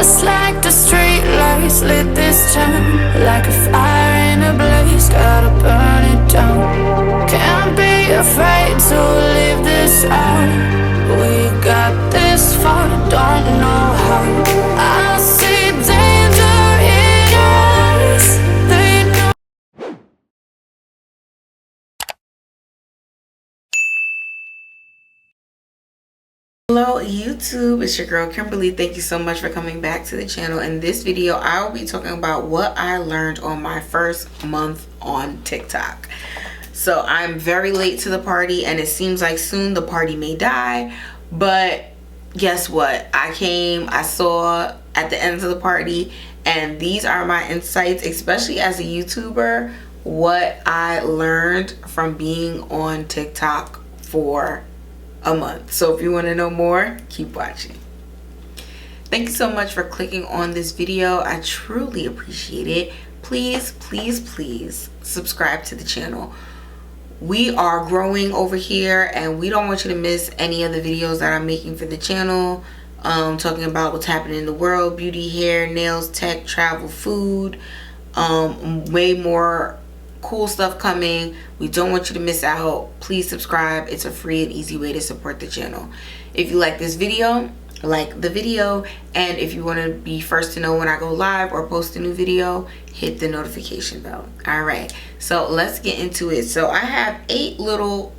Just like the street lights lit this town, like a fire in a blaze, gotta burn it down. Can't be afraid to leave this out. We got this far, don't know how. I see danger in your eyes. They know. Hello YouTube, it's your girl Kimberly. Thank you so much for coming back to the channel. In this video I will be talking about what I learned on my first month on TikTok. So I'm very late to the party and it seems like soon the party may die, but guess what? I saw at the end of the party, and these are my insights, especially as a YouTuber, what I learned from being on TikTok for a month. So if you want to know more, keep watching. Thank you so much for clicking on this video. I truly appreciate it. Please subscribe to the channel. We are growing over here and we don't want you to miss any of the videos that I'm making for the channel, talking about what's happening in the world: beauty, hair, nails, tech, travel, food, way more cool stuff coming. We don't want you to miss out. Please subscribe. It's a free and easy way to support the channel. If you like this video, like the video, and if you want to be first to know when I go live or post a new video, hit the notification bell. All right, so let's get into it. So I have 8 little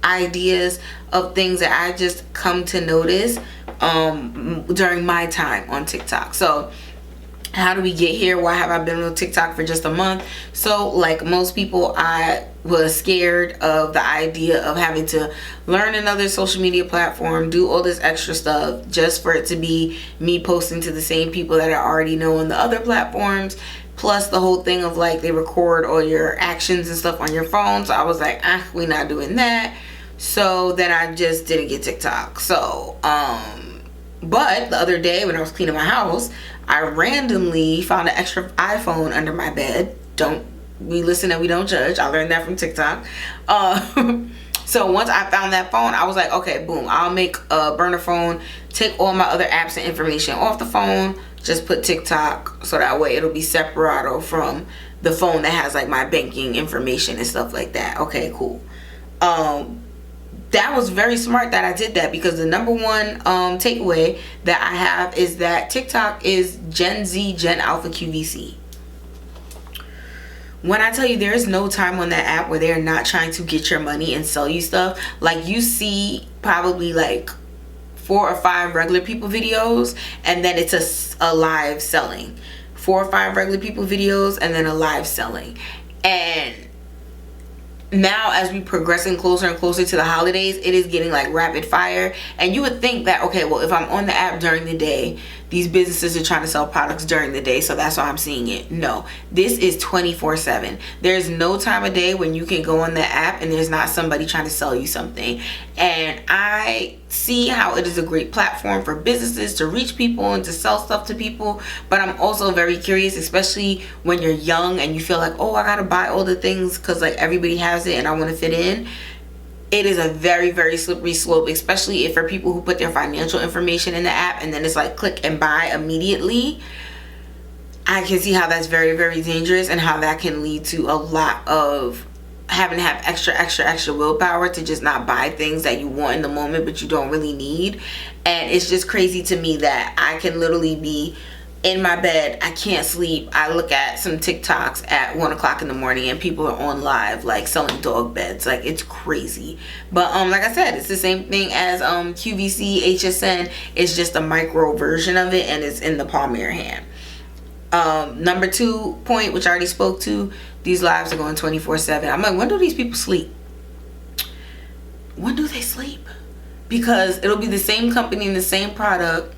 ideas of things that I just come to notice during my time on TikTok. So how do we get here? Why have I been on TikTok for just a month? So like most people, I was scared of the idea of having to learn another social media platform, do all this extra stuff just for it to be me posting to the same people that I already know on the other platforms. Plus the whole thing of like they record all your actions and stuff on your phone. So I was like, we're not doing that. So then I just didn't get TikTok. So but the other day when I was cleaning my house, I randomly found an extra iPhone under my bed. We listen and we don't judge. I learned that from TikTok. So once I found that phone, I was like, okay, boom, I'll make a burner phone, take all my other apps and information off the phone, just put TikTok, so that way it'll be separato from the phone that has like my banking information and stuff like that. Okay, cool. That was very smart that I did that, because the number one takeaway that I have is that TikTok is Gen Z, Gen Alpha QVC. When I tell you there is no time on that app where they're not trying to get your money and sell you stuff. Like you see probably like 4 or 5 regular people videos and then it's a live selling. 4 or 5 regular people videos and then a live selling. And now as we progressing closer and closer to the holidays, it is getting like rapid fire. And you would think that, okay, well, if I'm on the app during the day, these businesses are trying to sell products during the day, so that's why I'm seeing it. No, this is 24/7. There's no time of day when you can go on the app and there's not somebody trying to sell you something. And I see how it is a great platform for businesses to reach people and to sell stuff to people. But I'm also very curious, especially when you're young and you feel like, oh, I gotta buy all the things because like everybody has it and I want to fit in. It is a very, very slippery slope, especially if for people who put their financial information in the app and then it's like click and buy immediately. I can see how that's very, very dangerous and how that can lead to a lot of having to have extra willpower to just not buy things that you want in the moment but you don't really need. And it's just crazy to me that I can literally be in my bed, I can't sleep, I look at some TikToks at 1 o'clock in the morning and people are on live like selling dog beds. Like, it's crazy. But like I said, it's the same thing as QVC, HSN. It's just a micro version of it and it's in the palm of your hand. Number 2 point, which I already spoke to, these lives are going 24/7. I'm like, when do these people sleep? When do they sleep? Because it'll be the same company and the same product.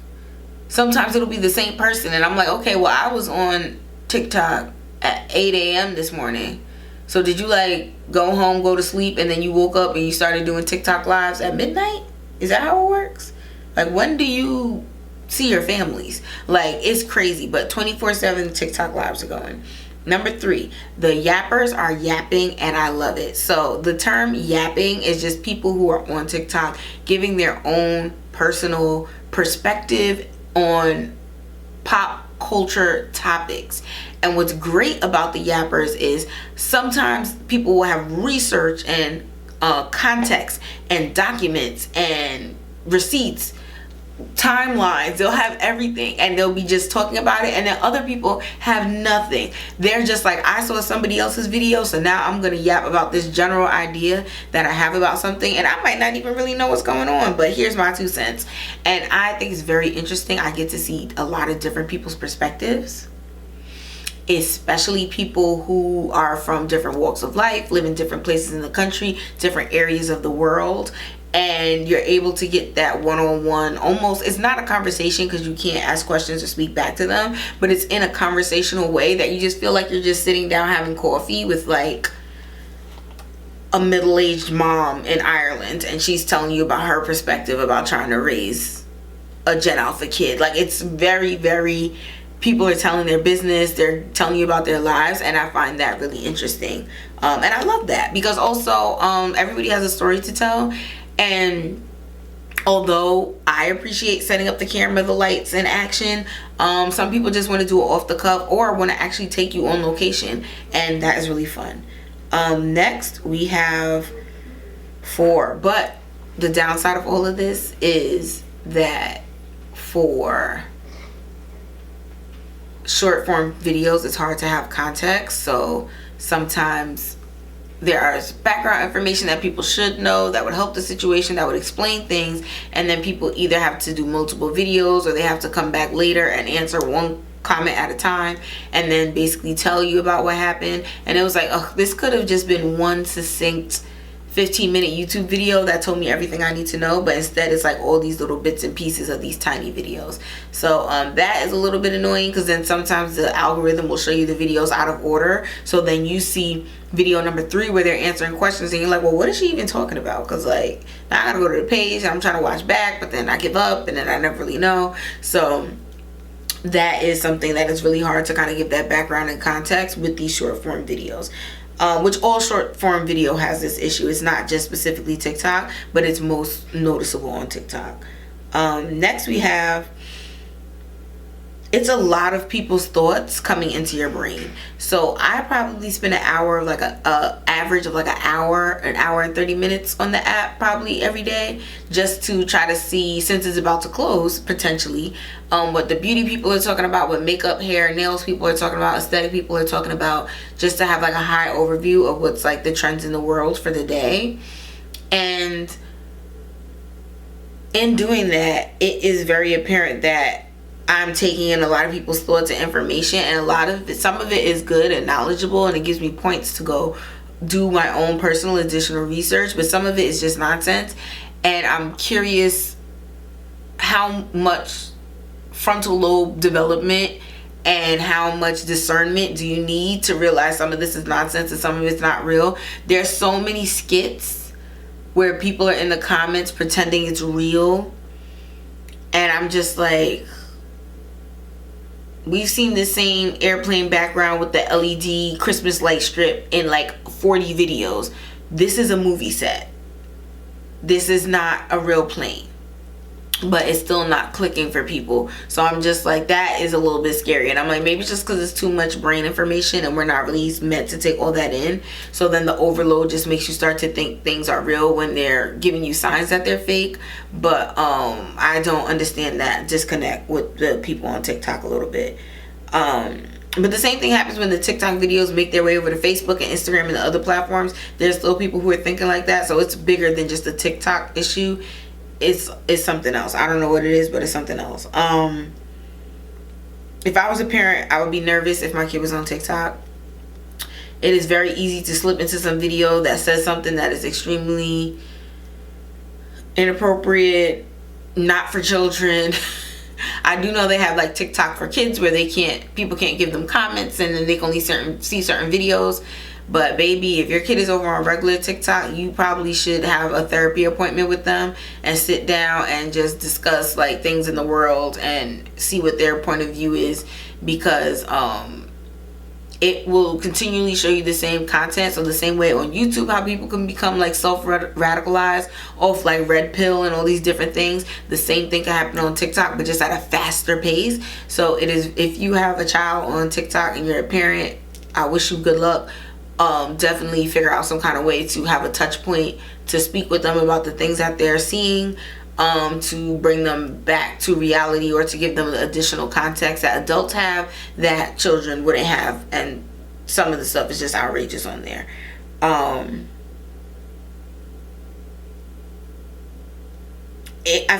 Sometimes it'll be the same person and I'm like, okay, well, I was on TikTok at 8 a.m. this morning. So did you like go home, go to sleep, and then you woke up and you started doing TikTok lives at midnight? Is that how it works? Like, when do you see your families? Like, it's crazy. But 24/7 TikTok lives are going. Number 3, the yappers are yapping and I love it. So the term yapping is just people who are on TikTok giving their own personal perspective on pop culture topics. And what's great about the yappers is sometimes people will have research and context and documents and receipts, timelines. They'll have everything, and they'll be just talking about it. And then other people have nothing. They're just like, I saw somebody else's video, so now I'm gonna yap about this general idea that I have about something, and I might not even really know what's going on, but here's my 2 cents. And I think it's very interesting. I get to see a lot of different people's perspectives, especially people who are from different walks of life, live in different places in the country, different areas of the world. And you're able to get that one-on-one, almost, it's not a conversation because you can't ask questions or speak back to them, but it's in a conversational way that you just feel like you're just sitting down having coffee with like a middle-aged mom in Ireland, and she's telling you about her perspective about trying to raise a Gen Alpha kid. Like, it's very, very, people are telling their business, they're telling you about their lives, and I find that really interesting. And I love that because also everybody has a story to tell. And although I appreciate setting up the camera, the lights, and action, some people just want to do it off the cuff or want to actually take you on location, and that is really fun. Next we have 4, but the downside of all of this is that for short form videos it's hard to have context, so sometimes there is background information that people should know that would help the situation, that would explain things, and then people either have to do multiple videos or they have to come back later and answer one comment at a time and then basically tell you about what happened. And it was like, oh, this could have just been one succinct 15-minute YouTube video that told me everything I need to know, but instead it's like all these little bits and pieces of these tiny videos. So that is a little bit annoying because then sometimes the algorithm will show you the videos out of order, so then you see video number 3 where they're answering questions and you're like, well, what is she even talking about? Because like, now I gotta go to the page and I'm trying to watch back, but then I give up and then I never really know. So that is something that is really hard to kind of give that background and context with these short form videos. Which all short form video has this issue. It's not just specifically TikTok, but it's most noticeable on TikTok. Next we have, it's a lot of people's thoughts coming into your brain. So I probably spend an hour, like a average of like an hour and 30 minutes on the app probably every day, just to try to see, since it's about to close potentially, what the beauty people are talking about, what makeup, hair, nails people are talking about, aesthetic people are talking about, just to have like a high overview of what's like the trends in the world for the day. And in doing that, it is very apparent that I'm taking in a lot of people's thoughts and information, and a lot of it, some of it is good and knowledgeable and it gives me points to go do my own personal additional research, but some of it is just nonsense. And I'm curious how much frontal lobe development and how much discernment do you need to realize some of this is nonsense and some of it's not real. There's so many skits where people are in the comments pretending it's real, and I'm just like, we've seen the same airplane background with the LED Christmas light strip in like 40 videos. This is a movie set. This is not a real plane. But it's still not clicking for people. So I'm just like, that is a little bit scary. And I'm like, maybe it's just because it's too much brain information and we're not really meant to take all that in. So then the overload just makes you start to think things are real when they're giving you signs that they're fake. But I don't understand that disconnect with the people on TikTok a little bit. But the same thing happens when the TikTok videos make their way over to Facebook and Instagram and the other platforms. There's still people who are thinking like that. So it's bigger than just a TikTok issue. It's something else. I don't know what it is, but it's something else. If I was a parent, I would be nervous if my kid was on TikTok. It is very easy to slip into some video that says something that is extremely inappropriate, not for children. I do know they have like TikTok for kids where people can't give them comments and then they can only see certain videos. But baby, if your kid is over on regular TikTok, you probably should have a therapy appointment with them and sit down and just discuss like things in the world and see what their point of view is, because it will continually show you the same content. So the same way on YouTube, how people can become like self-radicalized off like red pill and all these different things, the same thing can happen on TikTok, but just at a faster pace. So it is, if you have a child on TikTok and you're a parent, I wish you good luck. Definitely figure out some kind of way to have a touch point to speak with them about the things that they're seeing, to bring them back to reality, or to give them additional context that adults have that children wouldn't have. And some of the stuff is just outrageous on there. I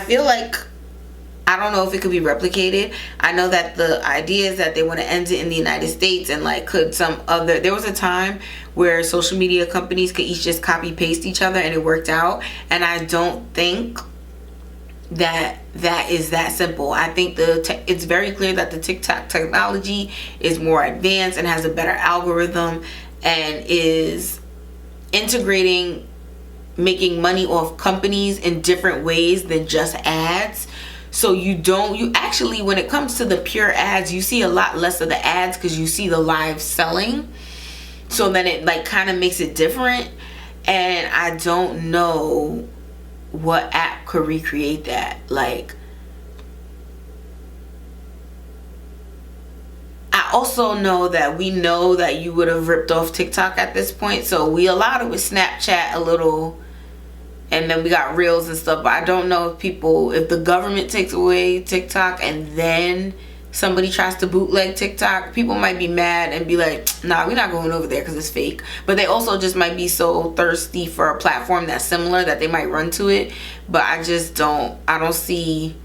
feel like, I don't know if it could be replicated. I know that the idea is that they want to end it in the United States, and like, could some other, there was a time where social media companies could each just copy paste each other and it worked out. And I don't think that is that simple. I think it's very clear that the TikTok technology is more advanced and has a better algorithm and is integrating making money off companies in different ways than just ads. So you actually, when it comes to the pure ads, you see a lot less of the ads because you see the live selling. So then it like kind of makes it different. And I don't know what app could recreate that. Like, I also know that we know that you would have ripped off TikTok at this point. So we allowed it with Snapchat a little, and then we got Reels and stuff. But I don't know if the government takes away TikTok and then somebody tries to bootleg TikTok, people might be mad and be like, nah, we're not going over there because it's fake. But they also just might be so thirsty for a platform that's similar that they might run to it. But I don't see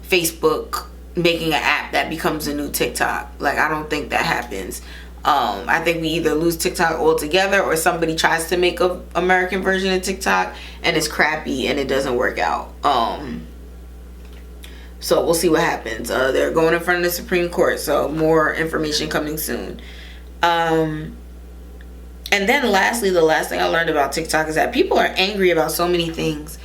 Facebook making an app that becomes a new TikTok. Like, I don't think that happens. I think we either lose TikTok altogether, or somebody tries to make a American version of TikTok and it's crappy and it doesn't work out. So we'll see what happens. They're going in front of the Supreme Court, so more information coming soon. And then lastly, the last thing I learned about TikTok is that people are angry about so many things.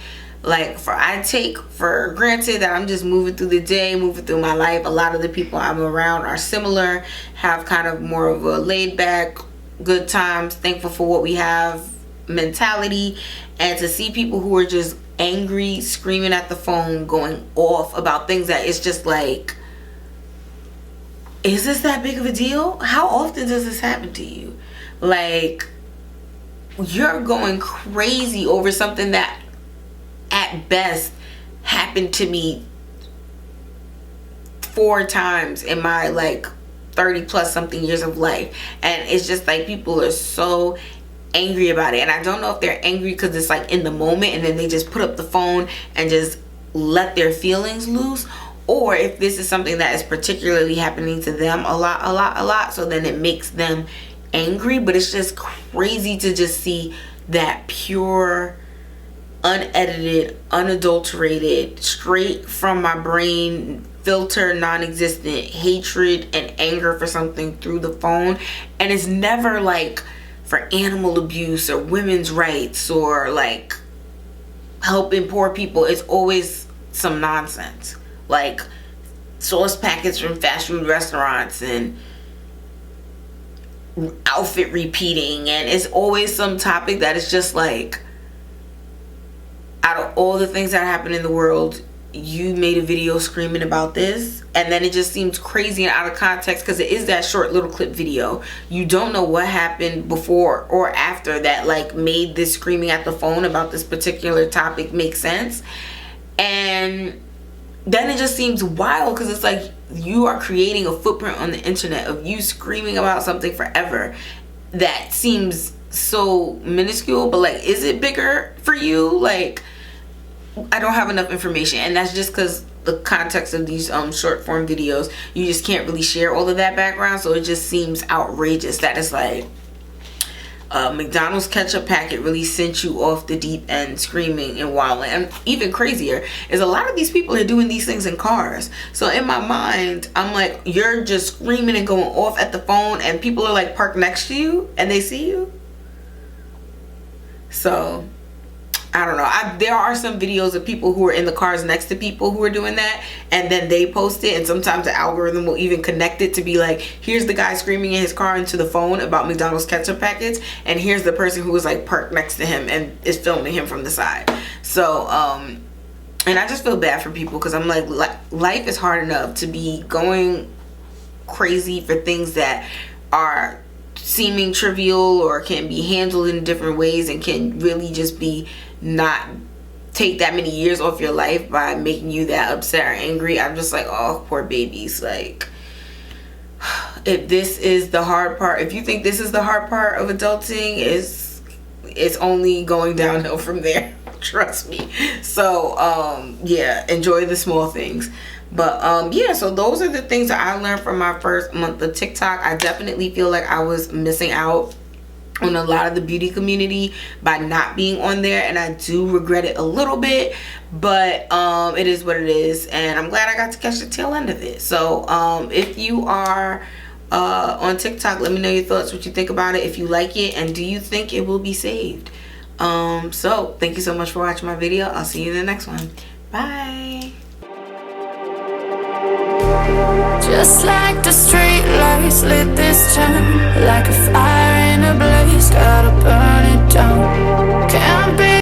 Like, I take for granted that I'm just moving through the day, moving through my life. A lot of the people I'm around are similar, have kind of more of a laid back, good times, thankful for what we have mentality. And to see people who are just angry, screaming at the phone, going off about things that it's just like, is this that big of a deal? How often does this happen to you? Like, you're going crazy over something that at best happened to me 4 times in my like 30 plus something years of life. And it's just like, people are so angry about it. And I don't know if they're angry because it's like in the moment and then they just put up the phone and just let their feelings loose, or if this is something that is particularly happening to them a lot, so then it makes them angry. But it's just crazy to just see that pure, unedited, unadulterated, straight from my brain, filter, non-existent hatred and anger for something through the phone. And it's never like for animal abuse or women's rights or like helping poor people. It's always some nonsense, like sauce packets from fast food restaurants and outfit repeating. And it's always some topic that is just like, out of all the things that happen in the world, you made a video screaming about this. And then it just seems crazy and out of context because it is that short little clip video. You don't know what happened before or after that like made this screaming at the phone about this particular topic make sense. And then it just seems wild because it's like you are creating a footprint on the internet of you screaming about something forever that seems so minuscule, but like, is it bigger for you? Like, I don't have enough information, and that's just because the context of these short form videos, you just can't really share all of that background. So it just seems outrageous that it's like McDonald's ketchup packet really sent you off the deep end screaming and wilding. And even crazier is a lot of these people are doing these things in cars. So in my mind, I'm like, you're just screaming and going off at the phone and people are like parked next to you and they see you. So I don't know. There are some videos of people who are in the cars next to people who are doing that, and then they post it, and sometimes the algorithm will even connect it to be like, here's the guy screaming in his car into the phone about McDonald's ketchup packets, and here's the person who was like parked next to him and is filming him from the side. So and I just feel bad for people, because I'm like, life is hard enough to be going crazy for things that are seeming trivial or can be handled in different ways and can really just be not take that many years off your life by making you that upset or angry. I'm just like, oh, poor babies. Like, if this is the hard part, if you think this is the hard part of adulting, it's only going downhill from there. Trust me. So yeah, enjoy the small things. But yeah, so those are the things that I learned from my first month of TikTok. I definitely feel like I was missing out on a lot of the beauty community by not being on there, and I do regret it a little bit, but it is what it is, and I'm glad I got to catch the tail end of it. So if you are on TikTok, let me know your thoughts, what you think about it, if you like it, and do you think it will be saved. So thank you so much for watching my video. I'll see you in the next one. Bye. Just like the street lights lit this town, like a fire in a blaze, gotta burn it down.